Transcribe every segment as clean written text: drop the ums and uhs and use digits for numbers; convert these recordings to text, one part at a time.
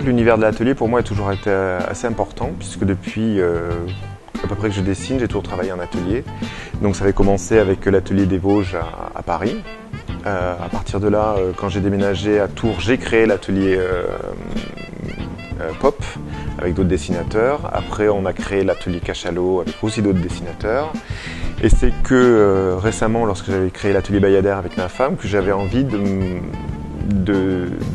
L'univers de l'atelier pour moi a toujours été assez important puisque depuis à peu près que je dessine, j'ai toujours travaillé en atelier. Donc ça avait commencé avec l'atelier des Vosges à Paris. À partir de là, quand j'ai déménagé à Tours, j'ai créé l'atelier Pop avec d'autres dessinateurs. Après, on a créé l'atelier Cachalot avec aussi d'autres dessinateurs. Et c'est que récemment, lorsque j'avais créé l'atelier Bayadère avec ma femme, que j'avais envie de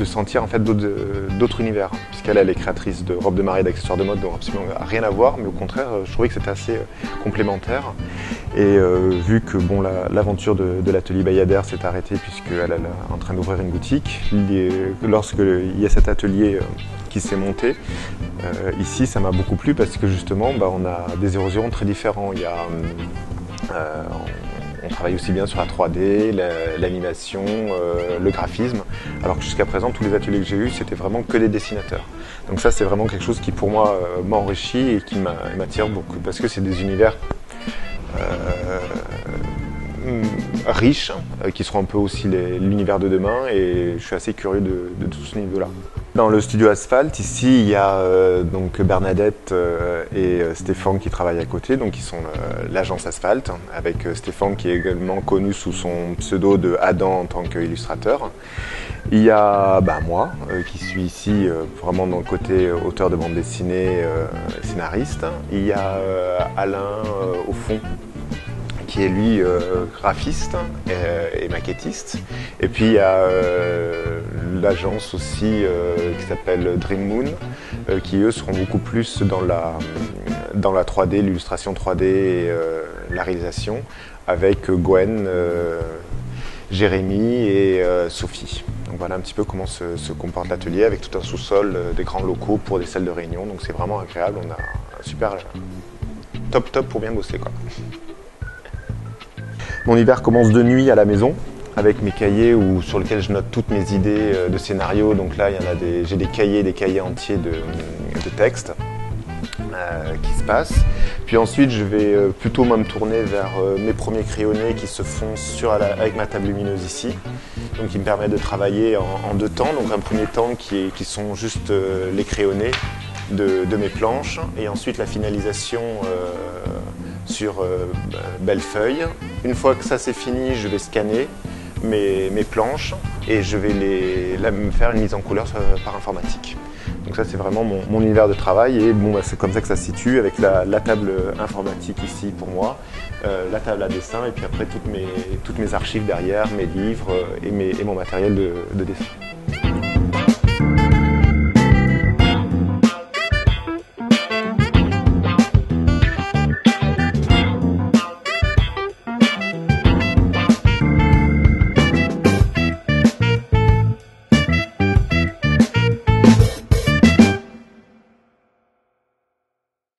sentir en fait d'autres univers, puisqu'elle est créatrice de robes de mariée, d'accessoires de mode, donc absolument rien à voir, mais au contraire, je trouvais que c'était assez complémentaire. Et vu que bon, l'aventure de l'atelier Bayadère s'est arrêtée puisqu'elle est en train d'ouvrir une boutique, lorsqu'il y a cet atelier qui s'est monté, ici ça m'a beaucoup plu parce que justement on a des érosions très différents. On travaille aussi bien sur la 3D, l'animation, le graphisme, alors que jusqu'à présent tous les ateliers que j'ai eus c'était vraiment que des dessinateurs. Donc ça c'est vraiment quelque chose qui pour moi m'enrichit et qui m'attire beaucoup parce que c'est des univers riches qui seront un peu aussi l'univers de demain et je suis assez curieux de tout ce niveau-là. Dans le studio Asphalt, ici, il y a donc Bernadette et Stéphane qui travaillent à côté, donc ils sont l'agence Asphalt, avec Stéphane qui est également connu sous son pseudo de Adam en tant qu'illustrateur. Il y a moi qui suis ici vraiment dans le côté auteur de bande dessinée, scénariste. Il y a Alain au fond, qui est lui graphiste et maquettiste. Et puis il y a l'agence aussi qui s'appelle Dream Moon, qui eux seront beaucoup plus dans la 3D, l'illustration 3D et la réalisation, avec Gwen, Jérémy et Sophie. Donc voilà un petit peu comment se comporte l'atelier, avec tout un sous-sol, des grands locaux pour des salles de réunion. Donc c'est vraiment agréable, on a un super top pour bien bosser, quoi. Mon hiver commence de nuit à la maison avec mes cahiers sur lesquels je note toutes mes idées de scénarios. Donc là, j'ai des cahiers entiers de textes qui se passent. Puis ensuite, je vais plutôt me tourner vers mes premiers crayonnés qui se font avec ma table lumineuse ici. Donc qui me permet de travailler en deux temps. Donc un premier temps qui sont juste les crayonnés de mes planches et ensuite la finalisation sur belle feuille. Une fois que ça c'est fini, je vais scanner mes planches et je vais me faire une mise en couleur par informatique. Donc ça c'est vraiment mon univers de travail et c'est comme ça que ça se situe avec la table informatique ici pour moi, la table à dessin et puis après toutes mes archives derrière, mes livres et mon matériel de dessin.